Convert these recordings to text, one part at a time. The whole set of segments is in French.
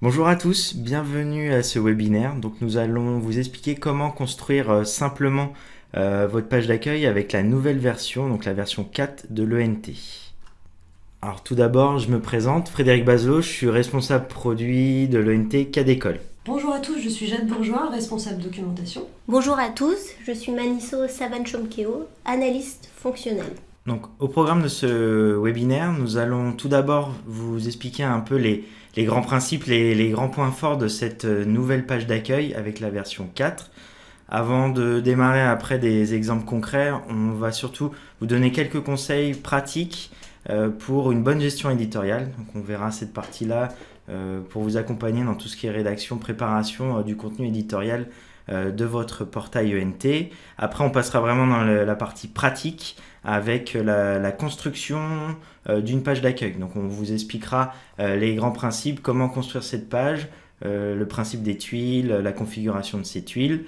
Bonjour à tous, bienvenue à ce webinaire. Donc nous allons vous expliquer comment construire simplement votre page d'accueil avec la nouvelle version, donc la version 4 de l'ENT. Alors tout d'abord, je me présente, Frédéric Bazot, je suis responsable produit de l'ENT Cadécole. Bonjour à tous, je suis Jade Bourgeois, responsable documentation. Bonjour à tous, je suis Maniso Savanchomkeo, analyste fonctionnel. Donc au programme de ce webinaire, nous allons tout d'abord vous expliquer un peu les grands principes, les grands points forts de cette nouvelle page d'accueil avec la version 4. Avant de démarrer après des exemples concrets, on va surtout vous donner quelques conseils pratiques pour une bonne gestion éditoriale. Donc on verra cette partie-là pour vous accompagner dans tout ce qui est rédaction, préparation du contenu éditorial de votre portail ENT. Après, on passera vraiment dans la partie pratique avec la construction d'une page d'accueil. Donc on vous expliquera les grands principes, comment construire cette page, le principe des tuiles, la configuration de ces tuiles.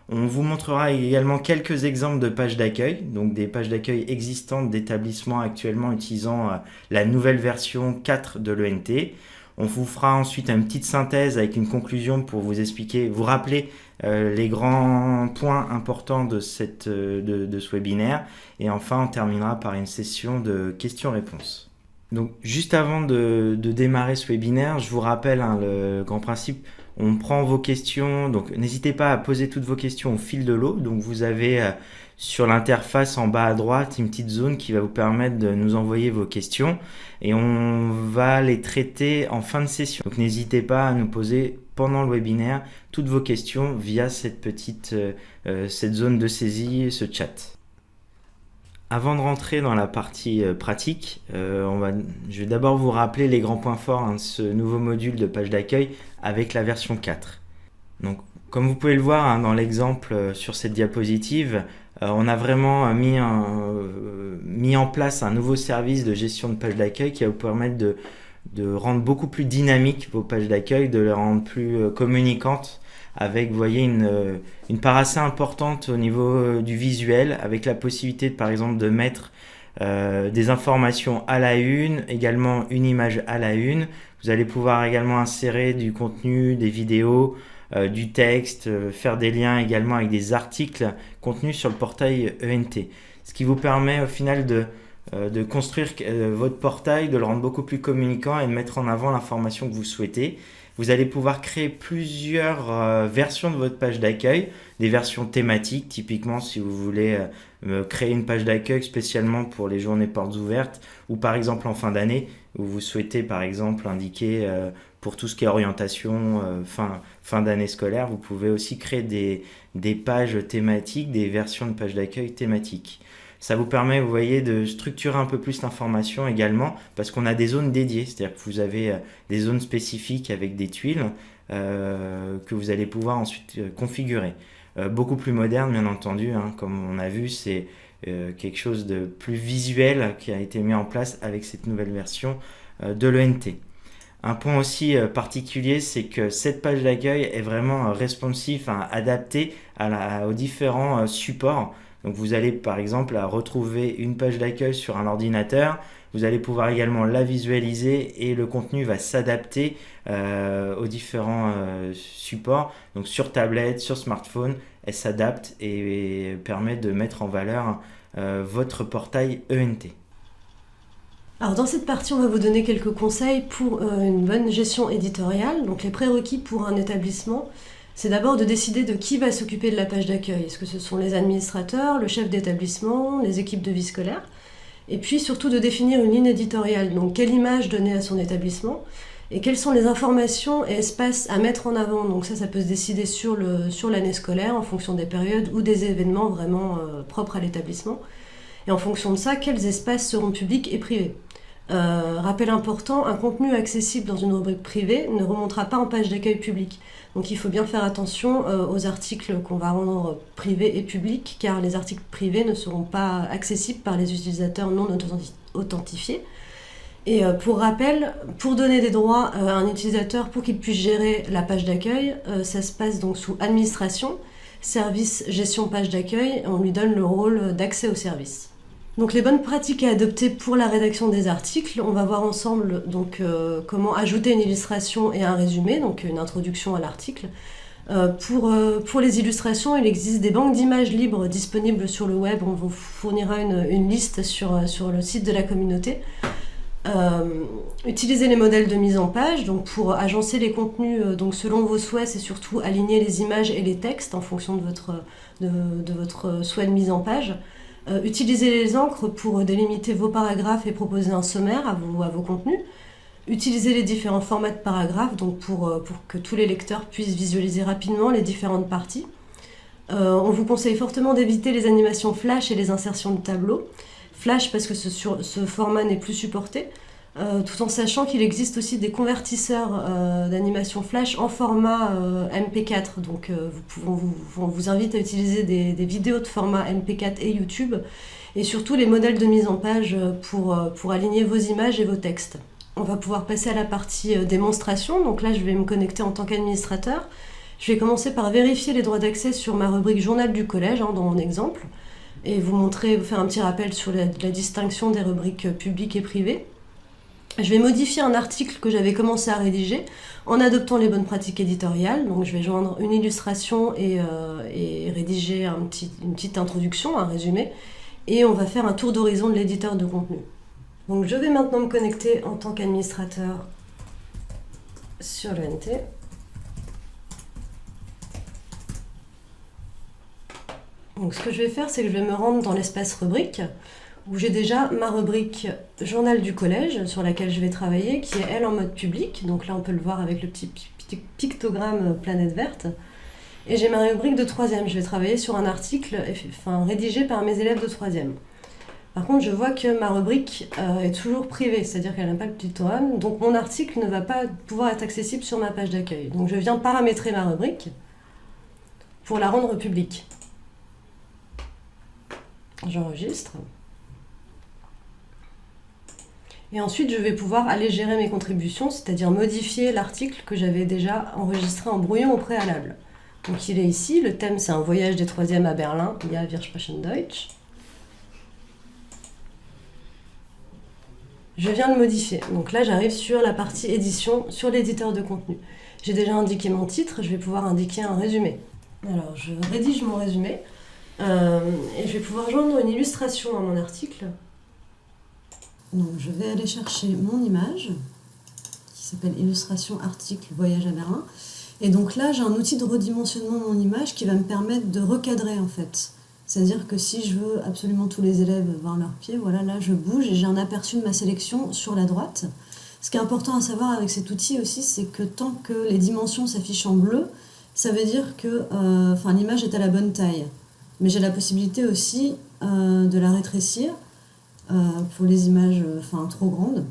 On vous montrera également quelques exemples de pages d'accueil, donc des pages d'accueil existantes d'établissements actuellement utilisant la nouvelle version 4 de l'ENT. On vous fera ensuite une petite synthèse avec une conclusion pour vous expliquer, vous rappeler les grands points importants de ce webinaire. Et enfin, on terminera par une session de questions-réponses. Donc, juste avant de démarrer ce webinaire, je vous rappelle le grand principe. On prend vos questions, donc n'hésitez pas à poser toutes vos questions au fil de l'eau. Donc vous avez sur l'interface en bas à droite une petite zone qui va vous permettre de nous envoyer vos questions et on va les traiter en fin de session. Donc n'hésitez pas à nous poser pendant le webinaire toutes vos questions via cette zone de saisie, ce chat. Avant de rentrer dans la partie pratique, je vais d'abord vous rappeler les grands points forts de ce nouveau module de page d'accueil avec la version 4. Donc, comme vous pouvez le voir dans l'exemple sur cette diapositive, on a vraiment mis en place un nouveau service de gestion de page d'accueil qui va vous permettre de rendre beaucoup plus dynamiques vos pages d'accueil, de les rendre plus communicantes avec, vous voyez, une part assez importante au niveau du visuel, avec la possibilité, par exemple, de mettre des informations à la une, également une image à la une. Vous allez pouvoir également insérer du contenu, des vidéos, du texte, faire des liens également avec des articles contenus sur le portail ENT. Ce qui vous permet au final de construire votre portail, de le rendre beaucoup plus communicant et de mettre en avant l'information que vous souhaitez. Vous allez pouvoir créer plusieurs versions de votre page d'accueil, des versions thématiques, typiquement si vous voulez créer une page d'accueil spécialement pour les journées portes ouvertes, ou par exemple en fin d'année, où vous souhaitez par exemple indiquer pour tout ce qui est orientation, fin d'année scolaire, vous pouvez aussi créer des pages thématiques, des versions de pages d'accueil thématiques. Ça vous permet, vous voyez, de structurer un peu plus l'information également parce qu'on a des zones dédiées, c'est-à-dire que vous avez des zones spécifiques avec des tuiles que vous allez pouvoir ensuite configurer. Beaucoup plus moderne, bien entendu, comme on a vu, c'est quelque chose de plus visuel qui a été mis en place avec cette nouvelle version de l'ENT. Un point aussi particulier, c'est que cette page d'accueil est vraiment responsive, adaptée aux différents supports. Donc vous allez par exemple retrouver une page d'accueil sur un ordinateur, vous allez pouvoir également la visualiser et le contenu va s'adapter aux différents supports. Donc sur tablette, sur smartphone, elle s'adapte et permet de mettre en valeur votre portail ENT. Alors dans cette partie, on va vous donner quelques conseils pour une bonne gestion éditoriale. Donc les prérequis pour un établissement, c'est d'abord de décider de qui va s'occuper de la page d'accueil. Est-ce que ce sont les administrateurs, le chef d'établissement, les équipes de vie scolaire? Et puis surtout de définir une ligne éditoriale, donc quelle image donner à son établissement et quelles sont les informations et espaces à mettre en avant. Donc ça peut se décider sur l'année scolaire en fonction des périodes ou des événements vraiment propres à l'établissement. Et en fonction de ça, quels espaces seront publics et privés. Rappel important, un contenu accessible dans une rubrique privée ne remontera pas en page d'accueil publique. Donc il faut bien faire attention aux articles qu'on va rendre privés et publics, car les articles privés ne seront pas accessibles par les utilisateurs non authentifiés. Et pour rappel, pour donner des droits à un utilisateur pour qu'il puisse gérer la page d'accueil, ça se passe donc sous administration, service gestion page d'accueil, on lui donne le rôle d'accès au service. Donc les bonnes pratiques à adopter pour la rédaction des articles, on va voir ensemble donc, comment ajouter une illustration et un résumé, donc une introduction à l'article. Pour les illustrations, il existe des banques d'images libres disponibles sur le web. On vous fournira une liste sur le site de la communauté. Utilisez les modèles de mise en page donc pour agencer les contenus donc selon vos souhaits. C'est surtout aligner les images et les textes en fonction de votre souhait de mise en page. Utilisez les encres pour délimiter vos paragraphes et proposer un sommaire à vos contenus. Utilisez les différents formats de paragraphes donc pour que tous les lecteurs puissent visualiser rapidement les différentes parties. On vous conseille fortement d'éviter les animations flash et les insertions de tableaux. Flash parce que ce format n'est plus supporté, tout en sachant qu'il existe aussi des convertisseurs d'animation flash en format MP4. Donc on vous invite à utiliser des vidéos de format MP4 et YouTube, et surtout les modèles de mise en page pour aligner vos images et vos textes. On va pouvoir passer à la partie démonstration. Donc là, je vais me connecter en tant qu'administrateur. Je vais commencer par vérifier les droits d'accès sur ma rubrique Journal du collège, dans mon exemple, et vous faire un petit rappel sur la distinction des rubriques publiques et privées. Je vais modifier un article que j'avais commencé à rédiger en adoptant les bonnes pratiques éditoriales. Donc je vais joindre une illustration et rédiger une petite introduction, un résumé, et on va faire un tour d'horizon de l'éditeur de contenu. Donc je vais maintenant me connecter en tant qu'administrateur sur le NT. Donc ce que je vais faire, c'est que je vais me rendre dans l'espace rubrique, où j'ai déjà ma rubrique Journal du collège, sur laquelle je vais travailler, qui est elle en mode public. Donc là on peut le voir avec le petit pictogramme planète verte. Et j'ai ma rubrique de 3e, je vais travailler sur un article rédigé par mes élèves de 3e. Par contre, je vois que ma rubrique est toujours privée, c'est-à-dire qu'elle n'a pas le pictogramme, donc mon article ne va pas pouvoir être accessible sur ma page d'accueil. Donc je viens paramétrer ma rubrique pour la rendre publique. J'enregistre. Et ensuite, je vais pouvoir aller gérer mes contributions, c'est-à-dire modifier l'article que j'avais déjà enregistré en brouillon au préalable. Donc il est ici, le thème c'est un voyage des 3e à Berlin, ja, wir sprechen Deutsch. Je viens le modifier. Donc là, j'arrive sur la partie édition, sur l'éditeur de contenu. J'ai déjà indiqué mon titre, je vais pouvoir indiquer un résumé. Alors, je rédige mon résumé et je vais pouvoir joindre une illustration à mon article. Donc, je vais aller chercher mon image qui s'appelle Illustration article voyage à Berlin. Et donc là, j'ai un outil de redimensionnement de mon image qui va me permettre de recadrer en fait. C'est-à-dire que si je veux absolument tous les élèves voir leurs pieds, voilà, là je bouge et j'ai un aperçu de ma sélection sur la droite. Ce qui est important à savoir avec cet outil aussi, c'est que tant que les dimensions s'affichent en bleu, ça veut dire que l'image est à la bonne taille. Mais j'ai la possibilité aussi de la rétrécir pour les images trop grandes.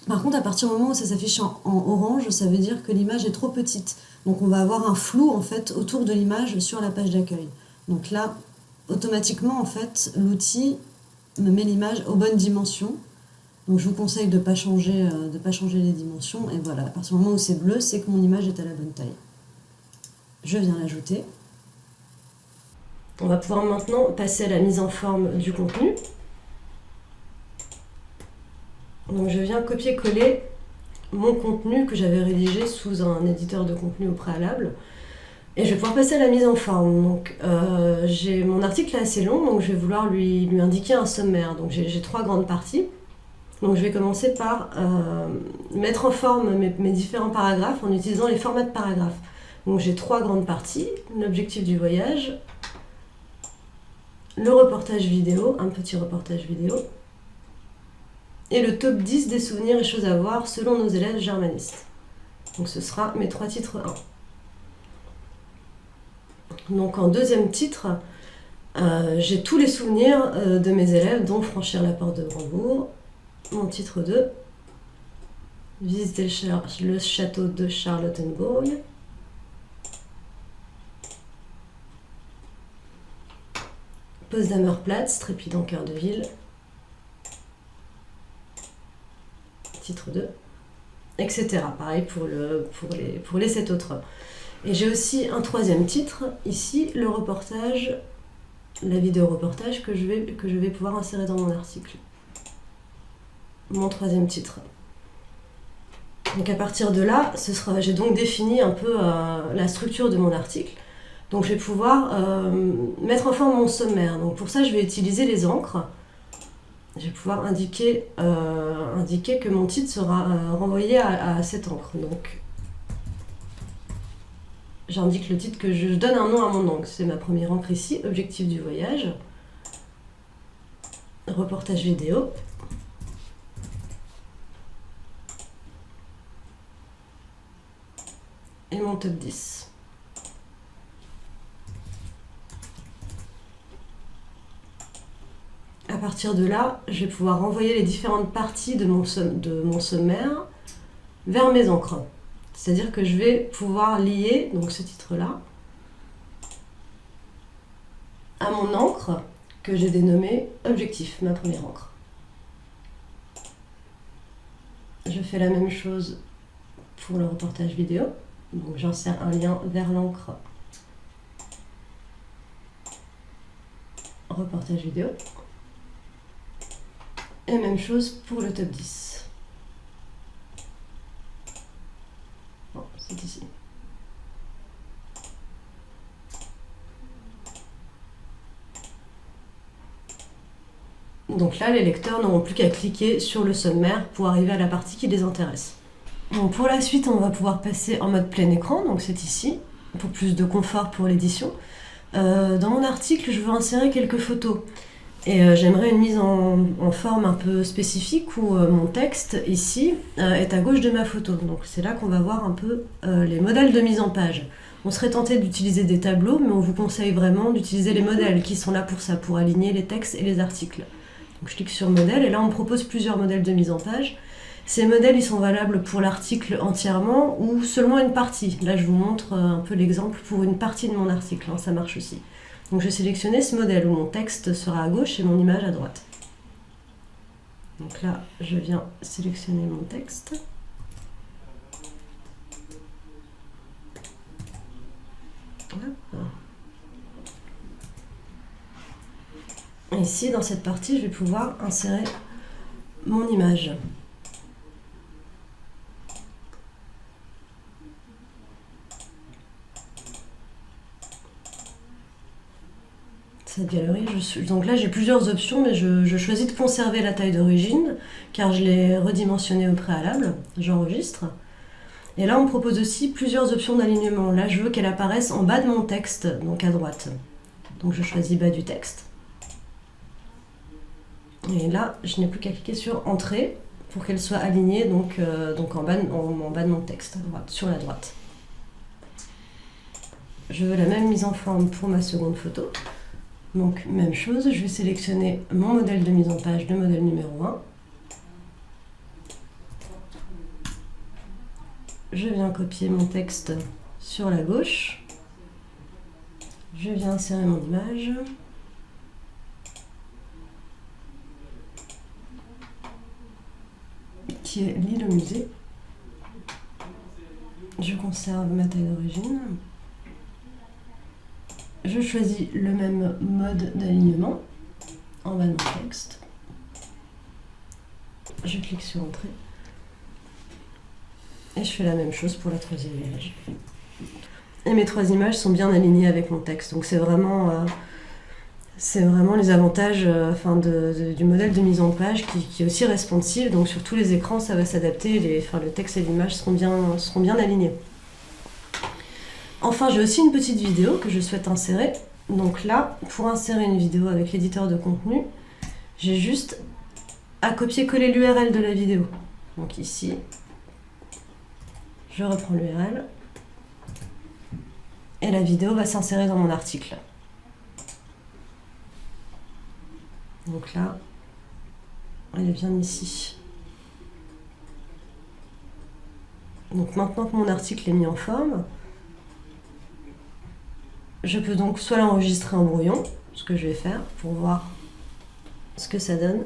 Par contre, à partir du moment où ça s'affiche en orange, ça veut dire que l'image est trop petite. Donc on va avoir un flou en fait autour de l'image sur la page d'accueil. Donc là, automatiquement, en fait, l'outil me met l'image aux bonnes dimensions. Donc je vous conseille de ne pas changer les dimensions. Et voilà, à partir du moment où c'est bleu, c'est que mon image est à la bonne taille. Je viens l'ajouter. On va pouvoir maintenant passer à la mise en forme du contenu. Donc je viens copier-coller mon contenu que j'avais rédigé sous un éditeur de contenu au préalable. Et je vais pouvoir passer à la mise en forme. Donc, mon article est assez long, donc je vais vouloir lui indiquer un sommaire. Donc j'ai 3 grandes parties. Donc je vais commencer par mettre en forme mes différents paragraphes en utilisant les formats de paragraphes. Donc j'ai 3 grandes parties. L'objectif du voyage, le reportage vidéo, un petit reportage vidéo, et le top 10 des souvenirs et choses à voir selon nos élèves germanistes. Donc ce sera mes 3 titres 1. Donc en deuxième titre, j'ai tous les souvenirs de mes élèves, dont franchir la porte de Brandebourg. Mon titre 2, visiter le château de Charlottenburg. Potsdamer Platz, trépidant cœur de ville. Titre 2, etc. Pareil pour les 7 autres. Et j'ai aussi un 3e titre, ici, le reportage la vidéo reportage que je vais pouvoir insérer dans mon article. Mon troisième titre. Donc à partir de là, j'ai donc défini un peu la structure de mon article. Donc je vais pouvoir mettre en forme mon sommaire. Donc pour ça, je vais utiliser les encres. Je vais pouvoir indiquer que mon titre sera renvoyé à cette encre. Donc j'indique le titre, que je donne un nom à mon encre. C'est ma première encre ici, objectif du voyage. Reportage vidéo. Et mon top 10. À partir de là, je vais pouvoir renvoyer les différentes parties de mon sommaire vers mes encres. C'est-à-dire que je vais pouvoir lier donc ce titre-là à mon encre que j'ai dénommée Objectif, ma première encre. Je fais la même chose pour le reportage vidéo. Donc j'insère un lien vers l'encre reportage vidéo. Et même chose pour le top 10. Bon, c'est ici. Donc là, les lecteurs n'auront plus qu'à cliquer sur le sommaire pour arriver à la partie qui les intéresse. Bon, pour la suite, on va pouvoir passer en mode plein écran, donc c'est ici, pour plus de confort pour l'édition. Dans mon article, je veux insérer quelques photos. Et j'aimerais une mise en forme un peu spécifique où mon texte, ici, est à gauche de ma photo. Donc c'est là qu'on va voir un peu les modèles de mise en page. On serait tenté d'utiliser des tableaux, mais on vous conseille vraiment d'utiliser les modèles qui sont là pour ça, pour aligner les textes et les articles. Donc je clique sur modèle, et là on me propose plusieurs modèles de mise en page. Ces modèles, ils sont valables pour l'article entièrement ou seulement une partie. Là, je vous montre un peu l'exemple pour une partie de mon article, hein, ça marche aussi. Donc je vais sélectionner ce modèle où mon texte sera à gauche et mon image à droite. Donc là, je viens sélectionner mon texte. Hop. Et ici, dans cette partie, je vais pouvoir insérer mon image. Cette galerie, donc là j'ai plusieurs options, mais je choisis de conserver la taille d'origine car je l'ai redimensionnée au préalable. J'enregistre. Et là on me propose aussi plusieurs options d'alignement. Là je veux qu'elle apparaisse en bas de mon texte, donc à droite. Donc je choisis bas du texte. Et là je n'ai plus qu'à cliquer sur entrée pour qu'elle soit alignée donc en bas de mon texte, à droite, sur la droite. Je veux la même mise en forme pour ma seconde photo. Donc même chose, je vais sélectionner mon modèle de mise en page, le modèle numéro 1. Je viens copier mon texte sur la gauche. Je viens insérer mon image. Qui est l'île au musée. Je conserve ma taille d'origine. Je choisis le même mode d'alignement en bas de mon texte. Je clique sur Entrée. Et je fais la même chose pour la troisième image. Et mes trois images sont bien alignées avec mon texte. Donc c'est vraiment les avantages du modèle de mise en page qui est aussi responsive. Donc sur tous les écrans, ça va s'adapter. Le texte et l'image seront bien alignés. Enfin, j'ai aussi une petite vidéo que je souhaite insérer. Donc là, pour insérer une vidéo avec l'éditeur de contenu, j'ai juste à copier-coller l'URL de la vidéo. Donc ici, je reprends l'URL et la vidéo va s'insérer dans mon article. Donc là, elle est bien ici. Donc maintenant que mon article est mis en forme, je peux donc soit l'enregistrer en brouillon, ce que je vais faire pour voir ce que ça donne.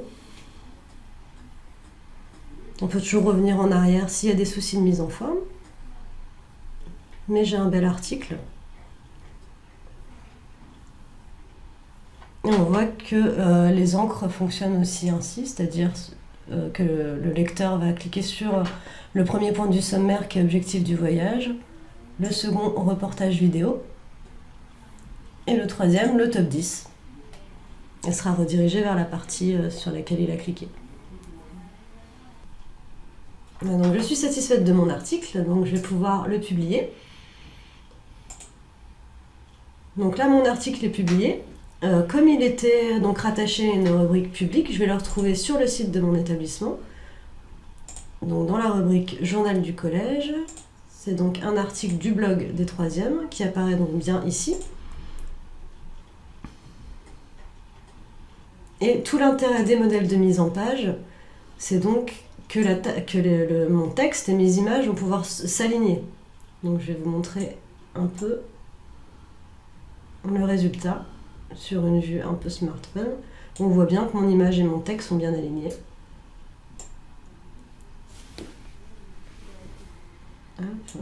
On peut toujours revenir en arrière s'il y a des soucis de mise en forme. Mais j'ai un bel article. Et on voit que les encres fonctionnent aussi ainsi, c'est-à-dire que le lecteur va cliquer sur le premier point du sommaire qui est objectif du voyage, le second reportage vidéo, et le troisième le top 10. Il sera redirigé vers la partie sur laquelle il a cliqué. Donc je suis satisfaite de mon article, donc je vais pouvoir le publier. Donc là mon article est publié. Comme il était donc rattaché à une rubrique publique, je vais le retrouver sur le site de mon établissement. Donc dans la rubrique Journal du collège, c'est donc un article du blog des 3e qui apparaît donc bien ici. Et tout l'intérêt des modèles de mise en page, c'est donc que mon texte et mes images vont pouvoir s'aligner. Donc je vais vous montrer un peu le résultat sur une vue un peu smartphone. On voit bien que mon image et mon texte sont bien alignés. Hop.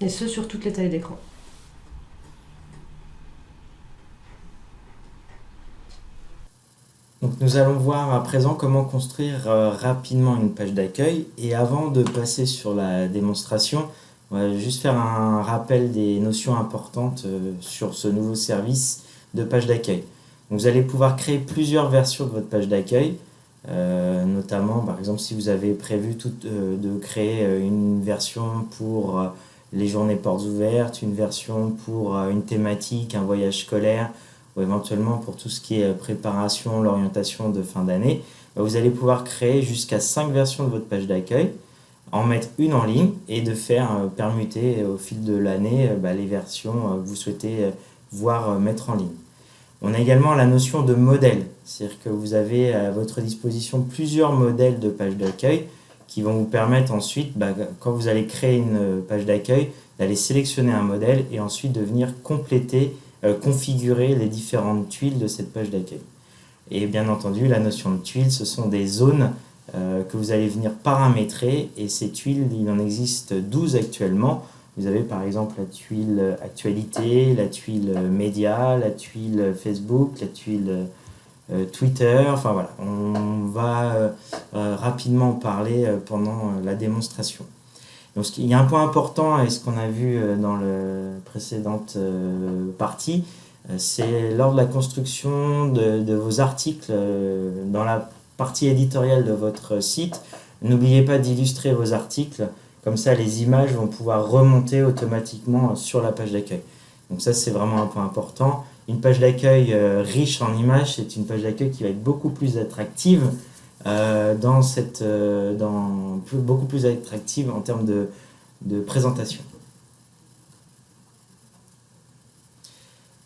Et ce sur toutes les tailles d'écran. Donc nous allons voir à présent comment construire rapidement une page d'accueil. Et avant de passer sur la démonstration, on va juste faire un rappel des notions importantes sur ce nouveau service de page d'accueil. Vous allez pouvoir créer plusieurs versions de votre page d'accueil, notamment par exemple si vous avez prévu de créer une version pour les journées portes ouvertes, une version pour une thématique, un voyage scolaire, ou éventuellement pour tout ce qui est préparation, l'orientation de fin d'année. Vous allez pouvoir créer jusqu'à 5 versions de votre page d'accueil, en mettre une en ligne et de faire permuter au fil de l'année les versions que vous souhaitez voir mettre en ligne. On a également la notion de modèle, c'est-à-dire que vous avez à votre disposition plusieurs modèles de page d'accueil qui vont vous permettre ensuite, quand vous allez créer une page d'accueil, d'aller sélectionner un modèle et ensuite de venir compléter, configurer les différentes tuiles de cette page d'accueil. Et bien entendu, la notion de tuiles, ce sont des zones que vous allez venir paramétrer, et ces tuiles, il en existe 12 actuellement. Vous avez par exemple la tuile actualité, la tuile média, la tuile Facebook, la tuile Twitter, enfin voilà, on va rapidement en parler pendant la démonstration. Donc il y a un point important, et ce qu'on a vu dans la précédente partie, c'est lors de la construction de vos articles dans la partie éditoriale de votre site, n'oubliez pas d'illustrer vos articles, comme ça les images vont pouvoir remonter automatiquement sur la page d'accueil. Donc ça c'est vraiment un point important. Une page d'accueil riche en images, c'est une page d'accueil qui va être beaucoup plus attractive beaucoup plus attractive en termes de présentation.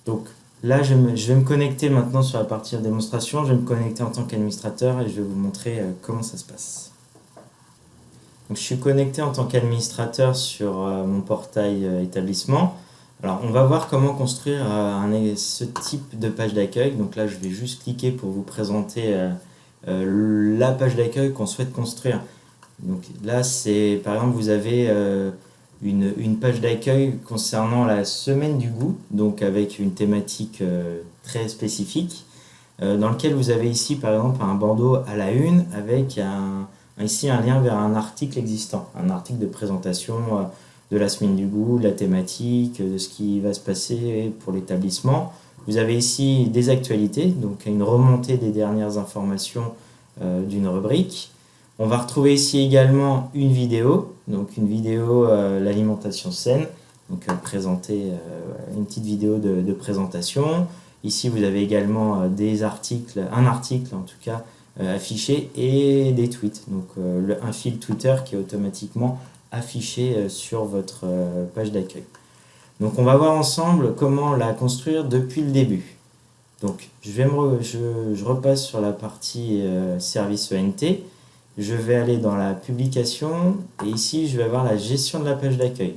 Donc là, je vais me connecter maintenant sur la partie de démonstration. Je vais me connecter en tant qu'administrateur et je vais vous montrer comment ça se passe. Donc, je suis connecté en tant qu'administrateur sur mon portail établissement. Alors, on va voir comment construire ce type de page d'accueil. Donc là, je vais juste cliquer pour vous présenter la page d'accueil qu'on souhaite construire. Donc là, c'est par exemple, vous avez une page d'accueil concernant la semaine du goût, donc avec une thématique très spécifique, dans lequel vous avez ici par exemple un bandeau à la une avec ici un lien vers un article existant, un article de présentation de la semaine du goût, de la thématique, de ce qui va se passer pour l'établissement. Vous avez ici des actualités, donc une remontée des dernières informations d'une rubrique. On va retrouver ici également une vidéo, donc une vidéo l'alimentation saine, donc présenter une petite vidéo de présentation. Ici vous avez également un article en tout cas affiché, et des tweets, donc un fil Twitter qui est automatiquement affiché sur votre page d'accueil. Donc on va voir ensemble comment la construire depuis le début. Donc je repasse sur la partie service ENT. Je vais aller dans la publication et ici je vais avoir la gestion de la page d'accueil.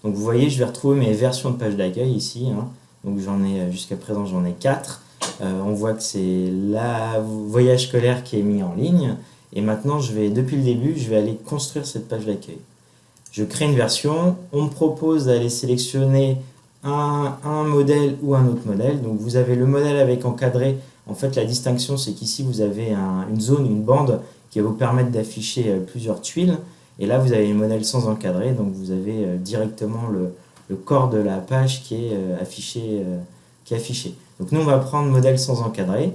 Donc vous voyez, je vais retrouver mes versions de page d'accueil ici. Donc jusqu'à présent j'en ai 4. On voit que c'est le voyage scolaire qui est mis en ligne. Et maintenant depuis le début, je vais aller construire cette page d'accueil. Je crée une version, on me propose d'aller sélectionner un modèle ou un autre modèle. Donc vous avez le modèle avec encadré. En fait, la distinction, c'est qu'ici, vous avez une zone, une bande qui va vous permettre d'afficher plusieurs tuiles. Et là, vous avez le modèle sans encadré. Donc vous avez directement le corps de la page qui est affiché. Donc nous, on va prendre modèle sans encadré.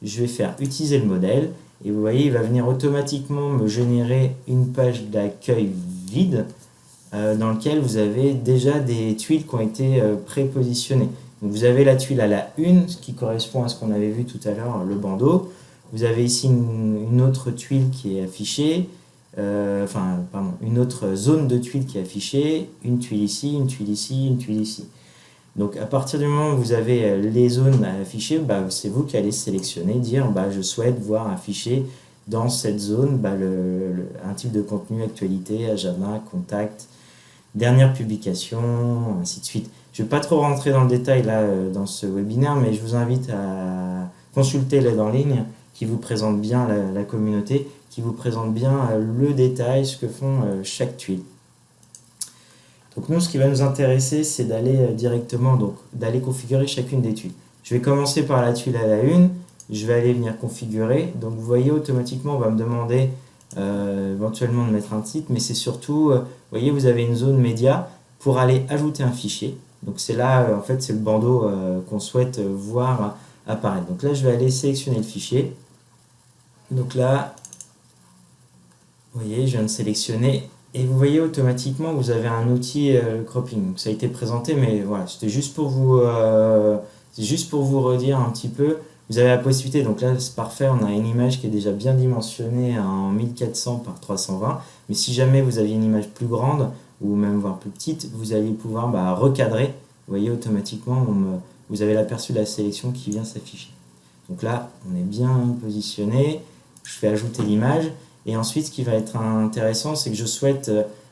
Je vais faire utiliser le modèle. Et vous voyez, il va venir automatiquement me générer une page d'accueil vide dans laquelle vous avez déjà des tuiles qui ont été prépositionnées. Donc vous avez la tuile à la 1, ce qui correspond à ce qu'on avait vu tout à l'heure, le bandeau. Vous avez ici une autre tuile qui est affichée, une autre zone de tuiles qui est affichée, une tuile ici, une tuile ici, une tuile ici. Donc à partir du moment où vous avez les zones à afficher, c'est vous qui allez sélectionner, dire je souhaite voir afficher dans cette zone un type de contenu, actualité, agenda, contact, dernière publication, ainsi de suite. Je ne vais pas trop rentrer dans le détail là dans ce webinaire, mais je vous invite à consulter l'aide en ligne qui vous présente bien la communauté, qui vous présente bien le détail, ce que font chaque tuile. Donc nous, ce qui va nous intéresser, c'est d'aller directement, d'aller configurer chacune des tuiles. Je vais commencer par la tuile à la 1, je vais aller venir configurer. Donc vous voyez, automatiquement, on va me demander éventuellement de mettre un titre, mais c'est surtout, vous voyez, vous avez une zone média pour aller ajouter un fichier. Donc c'est là, en fait, c'est le bandeau qu'on souhaite voir apparaître. Donc là, je vais aller sélectionner le fichier. Donc là, vous voyez, je viens de sélectionner. Et vous voyez, automatiquement, vous avez un outil cropping. Donc, ça a été présenté, mais voilà, c'était juste pour vous redire un petit peu. Vous avez la possibilité, donc là, c'est parfait, on a une image qui est déjà bien dimensionnée en 1400 par 320. Mais si jamais vous aviez une image plus grande, ou même voire plus petite, vous allez pouvoir recadrer. Vous voyez, automatiquement, vous avez l'aperçu de la sélection qui vient s'afficher. Donc là, on est bien positionné. Je fais ajouter l'image. Et ensuite, ce qui va être intéressant, c'est que je souhaite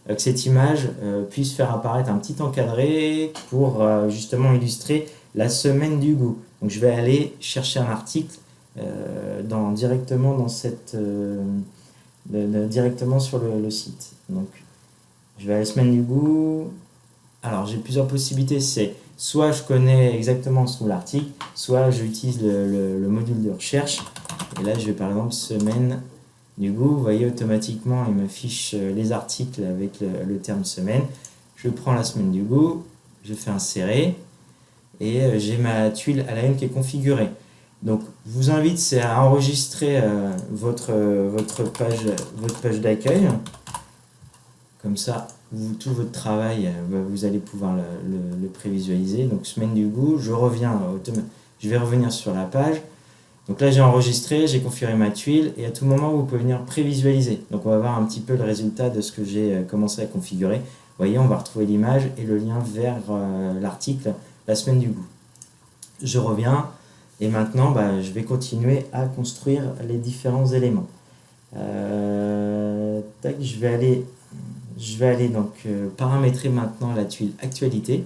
que cette image puisse faire apparaître un petit encadré pour justement illustrer la semaine du goût. Donc je vais aller chercher un article directement sur le site. Donc je vais à la semaine du goût. Alors j'ai plusieurs possibilités. C'est soit je connais exactement où se trouve l'article, soit j'utilise le module de recherche. Et là, je vais par exemple semaine du goût. Vous voyez, automatiquement, il m'affiche les articles avec le terme semaine. Je prends la semaine du goût, je fais insérer et j'ai ma tuile à la une qui est configurée. Donc, je vous invite à enregistrer votre page d'accueil. Comme ça, tout votre travail, vous allez pouvoir le prévisualiser. Donc, semaine du goût, je vais revenir sur la page. Donc là, j'ai enregistré, j'ai configuré ma tuile et à tout moment, vous pouvez venir prévisualiser. Donc on va voir un petit peu le résultat de ce que j'ai commencé à configurer. Vous voyez, on va retrouver l'image et le lien vers l'article la semaine du goût. Je reviens et maintenant, je vais continuer à construire les différents éléments. Je vais aller donc paramétrer maintenant la tuile actualité.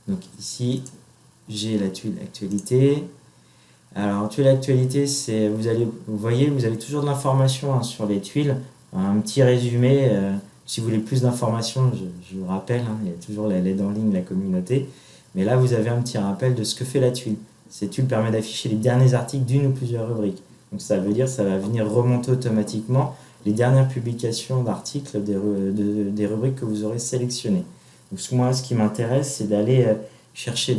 Donc ici, j'ai la tuile actualité. Alors, tuile actualité, vous voyez, vous avez toujours de l'information sur les tuiles. Un petit résumé, si vous voulez plus d'informations, je vous rappelle, il y a toujours l'aide en ligne, la communauté. Mais là, vous avez un petit rappel de ce que fait la tuile. Cette tuile permet d'afficher les derniers articles d'une ou plusieurs rubriques. Donc ça veut dire que ça va venir remonter automatiquement les dernières publications d'articles des rubriques que vous aurez sélectionnées. Donc moi, ce qui m'intéresse, c'est d'aller chercher,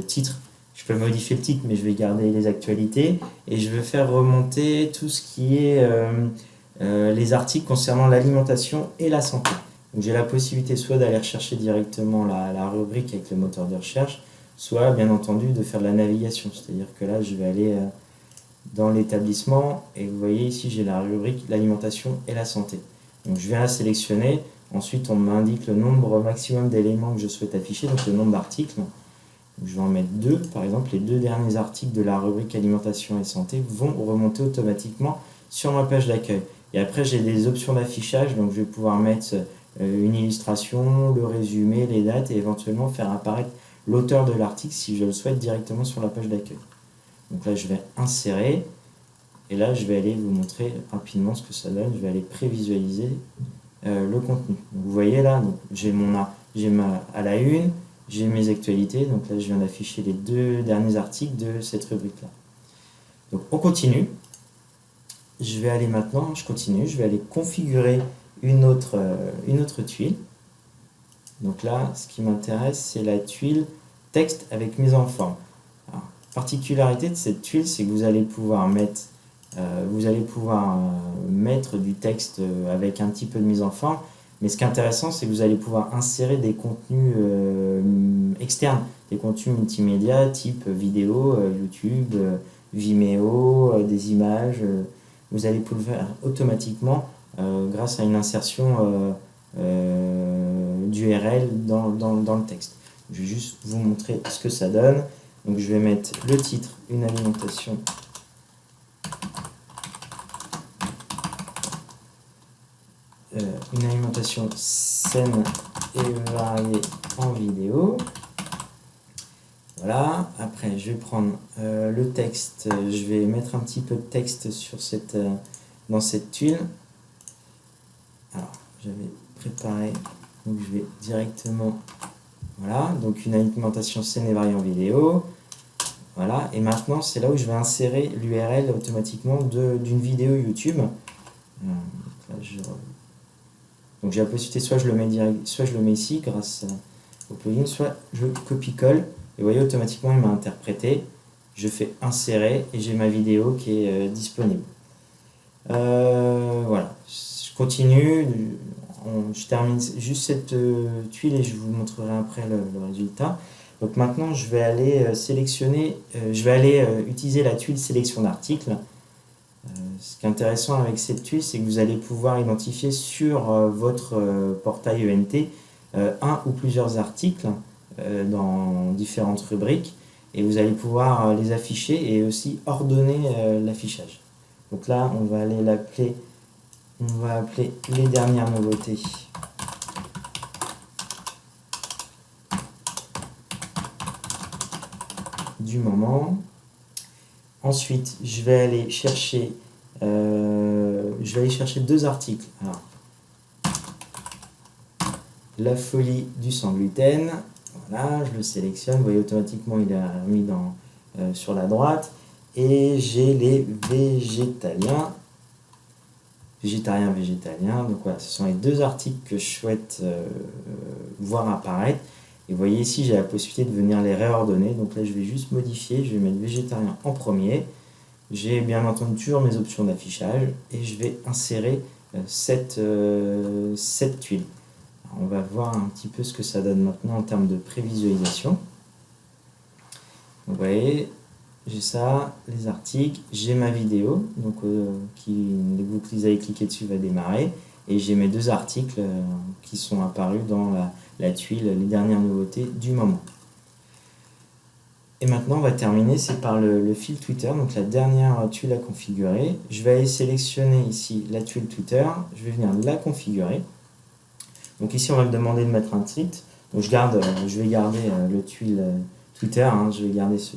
titre. Je peux modifier le titre, mais je vais garder les actualités et je vais faire remonter tout ce qui est les articles concernant l'alimentation et la santé. Donc j'ai la possibilité soit d'aller rechercher directement la rubrique avec le moteur de recherche, soit bien entendu de faire de la navigation. C'est-à-dire que là, je vais aller dans l'établissement et vous voyez ici, j'ai la rubrique l'alimentation et la santé. Donc je viens la sélectionner. Ensuite, on m'indique le nombre maximum d'éléments que je souhaite afficher, donc le nombre d'articles. Je vais en mettre 2, par exemple, les 2 derniers articles de la rubrique alimentation et santé vont remonter automatiquement sur ma page d'accueil. Et après, j'ai des options d'affichage, donc je vais pouvoir mettre une illustration, le résumé, les dates et éventuellement faire apparaître l'auteur de l'article si je le souhaite directement sur la page d'accueil. Donc là, je vais insérer et là, je vais aller vous montrer rapidement ce que ça donne. Je vais aller prévisualiser le contenu. Donc, vous voyez là, j'ai à la une. j'ai mes actualités. Donc là, je viens d'afficher les 2 derniers articles de cette rubrique-là. Donc on continue. Je vais aller maintenant, je continue, je vais aller configurer une autre tuile. Donc là, ce qui m'intéresse, c'est la tuile texte avec mise en forme. Alors, particularité de cette tuile, c'est que vous allez pouvoir mettre du texte avec un petit peu de mise en forme. Mais ce qui est intéressant, c'est que vous allez pouvoir insérer des contenus externes, des contenus multimédia type vidéo, YouTube, Vimeo, des images. Vous allez pouvoir le faire automatiquement grâce à une insertion d'URL dans le texte. Je vais juste vous montrer ce que ça donne. Donc je vais mettre le titre, une alimentation saine et variée en vidéo. Voilà, après je vais prendre le texte, je vais mettre un petit peu de texte sur dans cette tuile. Alors, j'avais préparé, donc je vais directement, voilà, donc une alimentation saine et variée en vidéo. Voilà, et maintenant c'est là où je vais insérer l'URL automatiquement d'une vidéo YouTube. Là, donc j'ai la possibilité, soit je le mets direct, soit je le mets ici grâce au plugin, soit je copie-colle. Et vous voyez, automatiquement il m'a interprété. Je fais insérer et j'ai ma vidéo qui est disponible. Voilà, je continue. Je termine juste cette tuile et je vous montrerai après le résultat. Donc maintenant je vais aller sélectionner, utiliser la tuile sélection d'articles. Ce qui est intéressant avec cette tuile, c'est que vous allez pouvoir identifier sur votre portail ENT un ou plusieurs articles dans différentes rubriques et vous allez pouvoir les afficher et aussi ordonner l'affichage. Donc là, on va appeler les dernières nouveautés du moment. Ensuite, je vais aller chercher 2 articles. Alors, la folie du sans gluten. Voilà, je le sélectionne. Vous voyez, automatiquement, il est mis sur la droite. Et j'ai les végétariens. Donc voilà, ce sont les 2 articles que je souhaite voir apparaître. Et vous voyez ici, j'ai la possibilité de venir les réordonner. Donc là, je vais juste modifier. Je vais mettre végétarien en premier. J'ai bien entendu toujours mes options d'affichage. Et je vais insérer cette tuile. Alors, on va voir un petit peu ce que ça donne maintenant en termes de prévisualisation. Donc, vous voyez, j'ai ça, les articles. J'ai ma vidéo. Donc, dès que vous allez cliquer dessus, va démarrer. Et j'ai mes 2 articles qui sont apparus dans la tuile, les dernières nouveautés du moment. Et maintenant, on va terminer, c'est par le fil Twitter, donc la dernière tuile à configurer. Je vais aller sélectionner ici la tuile Twitter, je vais venir la configurer. Donc ici, on va me demander de mettre un titre. Donc je vais garder le tuile Twitter, je vais garder ce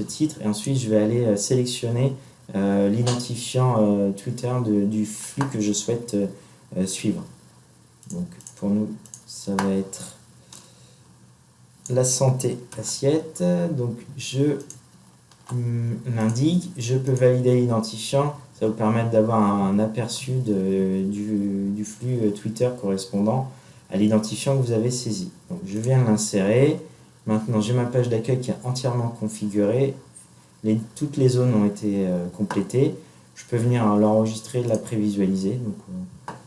titre. Et ensuite, je vais aller sélectionner l'identifiant Twitter du flux que je souhaite suivre. Donc pour nous, ça va être la santé assiette. Donc je l'indique, je peux valider l'identifiant, ça va vous permettre d'avoir un aperçu du flux Twitter correspondant à l'identifiant que vous avez saisi. Donc je viens l'insérer. Maintenant j'ai ma page d'accueil qui est entièrement configurée. Toutes les zones ont été complétées. Je peux venir l'enregistrer, la prévisualiser. Donc,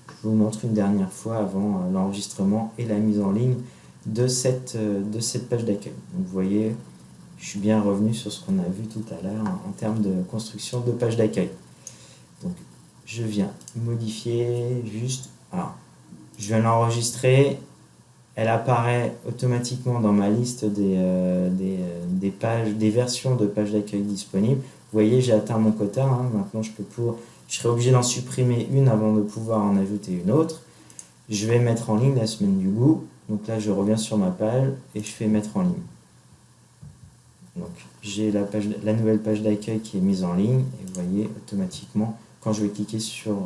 je vous montre une dernière fois avant l'enregistrement et la mise en ligne de cette page d'accueil. Donc, vous voyez, je suis bien revenu sur ce qu'on a vu tout à l'heure en termes de construction de page d'accueil. Donc, je viens modifier juste. Alors, je viens l'enregistrer. Elle apparaît automatiquement dans ma liste des versions de pages d'accueil disponibles. Vous voyez, j'ai atteint mon quota. Maintenant, je serai obligé d'en supprimer une avant de pouvoir en ajouter une autre. Je vais mettre en ligne la semaine du goût. Donc là, je reviens sur ma page et je fais mettre en ligne. Donc, j'ai la nouvelle page d'accueil qui est mise en ligne. Et vous voyez, automatiquement, quand je vais cliquer sur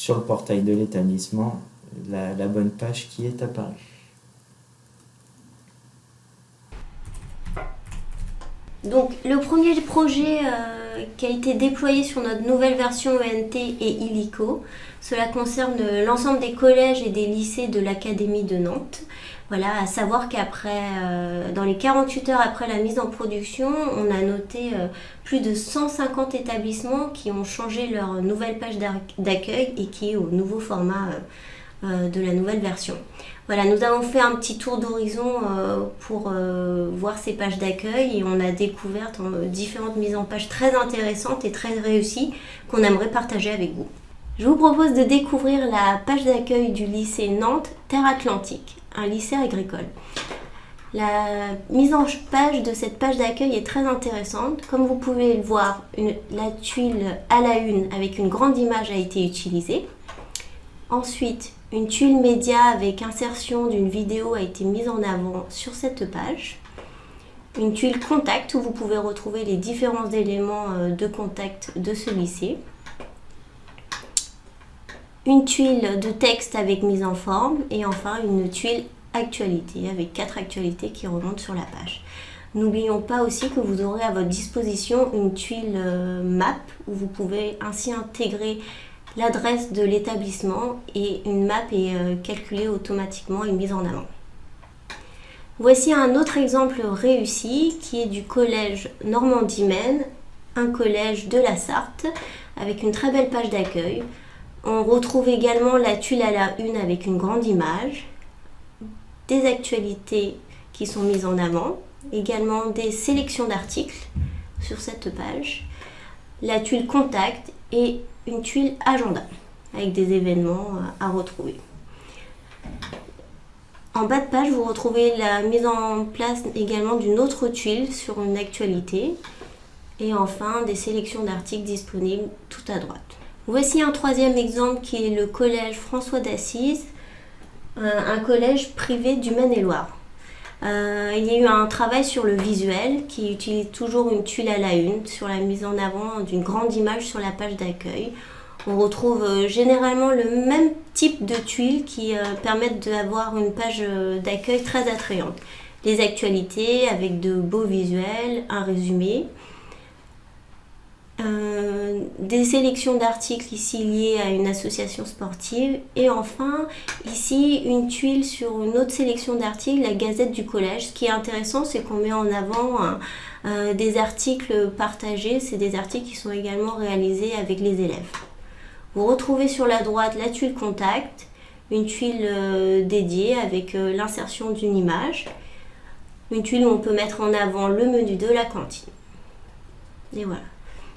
le portail de l'établissement, la bonne page qui est apparue. Donc le premier projet qui a été déployé sur notre nouvelle version ENT est Illico. Cela concerne l'ensemble des collèges et des lycées de l'Académie de Nantes. Voilà, à savoir qu'après, dans les 48 heures après la mise en production, on a noté plus de 150 établissements qui ont changé leur nouvelle page d'accueil et qui est au nouveau format de la nouvelle version. Voilà, nous avons fait un petit tour d'horizon pour voir ces pages d'accueil et on a découvert différentes mises en page très intéressantes et très réussies qu'on aimerait partager avec vous. Je vous propose de découvrir la page d'accueil du lycée Nantes Terre Atlantique, un lycée agricole. La mise en page de cette page d'accueil est très intéressante. Comme vous pouvez le voir, la tuile à la une avec une grande image a été utilisée. Ensuite, une tuile média avec insertion d'une vidéo a été mise en avant sur cette page. Une tuile contact où vous pouvez retrouver les différents éléments de contact de ce lycée. Une tuile de texte avec mise en forme et enfin une tuile actualité avec 4 actualités qui remontent sur la page. N'oublions pas aussi que vous aurez à votre disposition une tuile map où vous pouvez ainsi intégrer l'adresse de l'établissement et une map est calculée automatiquement et mise en avant. Voici un autre exemple réussi qui est du collège Normandie-Maine, un collège de la Sarthe avec une très belle page d'accueil. On retrouve également la tuile à la une avec une grande image, des actualités qui sont mises en avant, également des sélections d'articles sur cette page, la tuile contact et une tuile agenda avec des événements à retrouver. En bas de page, vous retrouvez la mise en place également d'une autre tuile sur une actualité et enfin des sélections d'articles disponibles tout à droite. Voici un troisième exemple qui est le collège François d'Assise, un collège privé du Maine-et-Loire. Il y a eu un travail sur le visuel qui utilise toujours une tuile à la une sur la mise en avant d'une grande image sur la page d'accueil. On retrouve généralement le même type de tuiles qui permettent d'avoir une page d'accueil très attrayante. Les actualités avec de beaux visuels, un résumé. Des sélections d'articles ici liés à une association sportive et enfin ici une tuile sur une autre sélection d'articles, la Gazette du collège. Ce qui est intéressant, c'est qu'on met en avant des articles partagés, c'est des articles qui sont également réalisés avec les élèves. Vous retrouvez sur la droite la tuile contact, une tuile dédiée avec l'insertion d'une image, une tuile où on peut mettre en avant le menu de la cantine. Et voilà.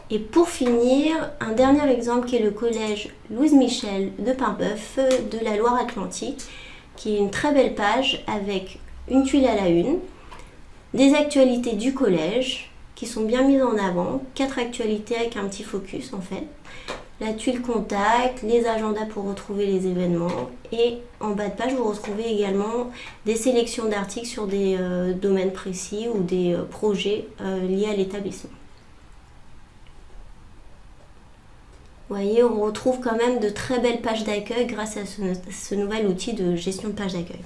Et pour finir, un dernier exemple qui est le collège Louise Michel de Paimboeuf de la Loire-Atlantique, qui est une très belle page avec une tuile à la une, des actualités du collège qui sont bien mises en avant, 4 actualités avec un petit focus en fait, la tuile contact, les agendas pour retrouver les événements et en bas de page vous retrouvez également des sélections d'articles sur des domaines précis ou des projets liés à l'établissement. Vous voyez, on retrouve quand même de très belles pages d'accueil grâce à ce nouvel outil de gestion de page d'accueil.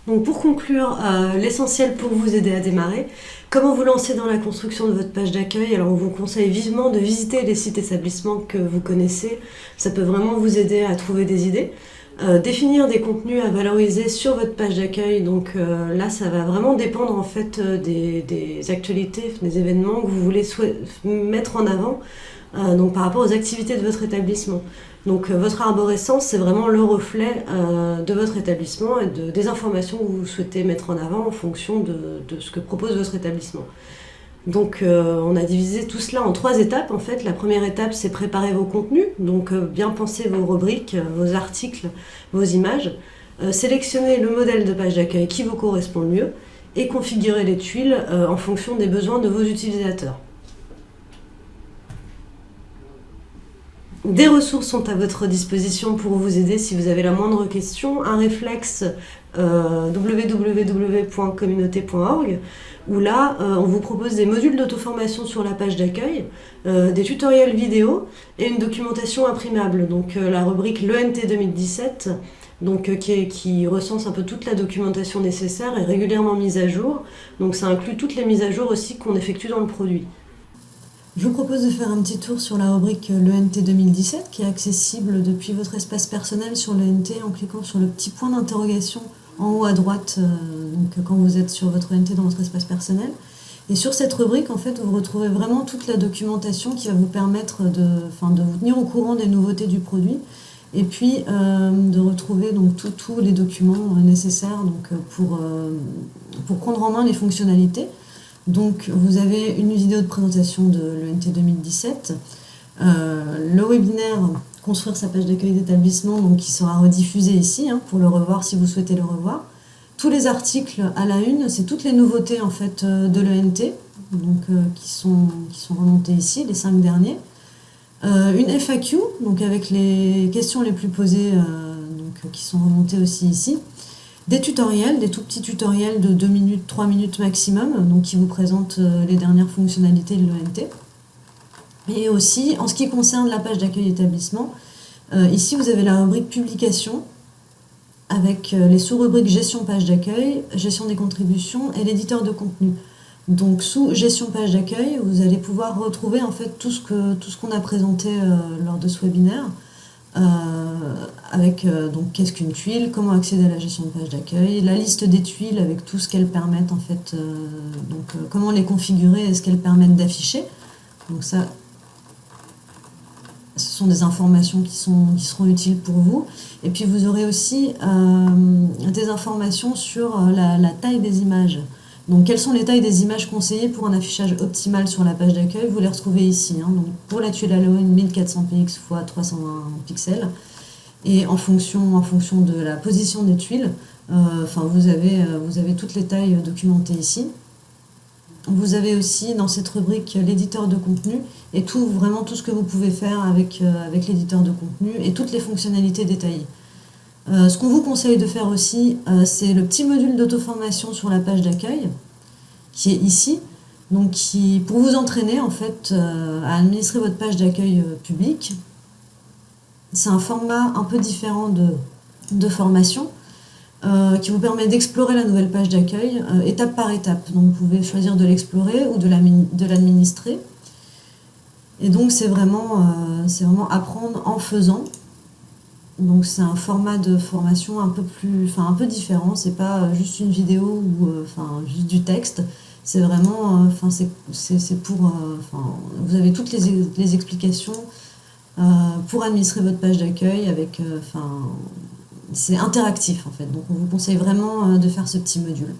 Donc pour conclure, l'essentiel pour vous aider à démarrer, comment vous lancer dans la construction de votre page d'accueil? Alors on vous conseille vivement de visiter les sites établissements que vous connaissez, ça peut vraiment vous aider à trouver des idées. Définir des contenus à valoriser sur votre page d'accueil, donc là ça va vraiment dépendre en fait des actualités, des événements que vous voulez mettre en avant donc par rapport aux activités de votre établissement. Donc votre arborescence c'est vraiment le reflet de votre établissement et des informations que vous souhaitez mettre en avant en fonction de ce que propose votre établissement. Donc on a divisé tout cela en 3 étapes en fait. La première étape c'est préparer vos contenus, donc bien penser vos rubriques, vos articles, vos images, sélectionner le modèle de page d'accueil qui vous correspond le mieux et configurer les tuiles en fonction des besoins de vos utilisateurs. Des ressources sont à votre disposition pour vous aider si vous avez la moindre question. Un réflexe www.communauté.org où là, on vous propose des modules d'auto-formation sur la page d'accueil, des tutoriels vidéo et une documentation imprimable. Donc la rubrique l'ENT 2017, donc, qui recense un peu toute la documentation nécessaire est régulièrement mise à jour. Donc ça inclut toutes les mises à jour aussi qu'on effectue dans le produit. Je vous propose de faire un petit tour sur la rubrique l'ENT 2017 qui est accessible depuis votre espace personnel sur l'ENT en cliquant sur le petit point d'interrogation en haut à droite donc quand vous êtes sur votre ENT dans votre espace personnel. Et sur cette rubrique, en fait, vous retrouvez vraiment toute la documentation qui va vous permettre de vous tenir au courant des nouveautés du produit et puis de retrouver donc tous les documents nécessaires donc, pour prendre en main les fonctionnalités. Donc vous avez une vidéo de présentation de l'ENT 2017, le webinaire Construire sa page d'accueil d'établissement donc qui sera rediffusé ici pour le revoir si vous souhaitez le revoir. Tous les articles à la une, c'est toutes les nouveautés en fait de l'ENT donc qui sont remontées ici, les 5 derniers. Une FAQ donc avec les questions les plus posées donc, qui sont remontées aussi ici. Des tutoriels, des tout petits tutoriels de 2 minutes, 3 minutes maximum, donc qui vous présentent les dernières fonctionnalités de l'ENT. Et aussi, en ce qui concerne la page d'accueil établissement, ici vous avez la rubrique publication, avec les sous-rubriques gestion page d'accueil, gestion des contributions et l'éditeur de contenu. Donc sous gestion page d'accueil, vous allez pouvoir retrouver en fait tout ce qu'on a présenté lors de ce webinaire. Avec donc qu'est-ce qu'une tuile, comment accéder à la gestion de page d'accueil, la liste des tuiles avec tout ce qu'elles permettent en fait, comment les configurer et ce qu'elles permettent d'afficher. Donc ça, ce sont des informations qui seront utiles pour vous. Et puis vous aurez aussi des informations sur la taille des images. Donc quelles sont les tailles des images conseillées pour un affichage optimal sur la page d'accueil, vous les retrouvez ici. Donc pour la tuile Halloween, 1400 px x 320 pixels. Et en fonction de la position des tuiles, vous avez toutes les tailles documentées ici. Vous avez aussi dans cette rubrique l'éditeur de contenu et vraiment tout ce que vous pouvez faire avec l'éditeur de contenu et toutes les fonctionnalités détaillées. Ce qu'on vous conseille de faire aussi, c'est le petit module d'auto-formation sur la page d'accueil, qui est ici, donc pour vous entraîner en fait à administrer votre page d'accueil publique. C'est un format un peu différent de formation qui vous permet d'explorer la nouvelle page d'accueil étape par étape. Donc vous pouvez choisir de l'explorer ou de l'administrer. Et donc c'est vraiment apprendre en faisant. Donc c'est un format de formation un peu différent, c'est pas juste une vidéo ou juste du texte, c'est vraiment, vous avez toutes les explications pour administrer votre page d'accueil c'est interactif en fait, donc on vous conseille vraiment de faire ce petit module.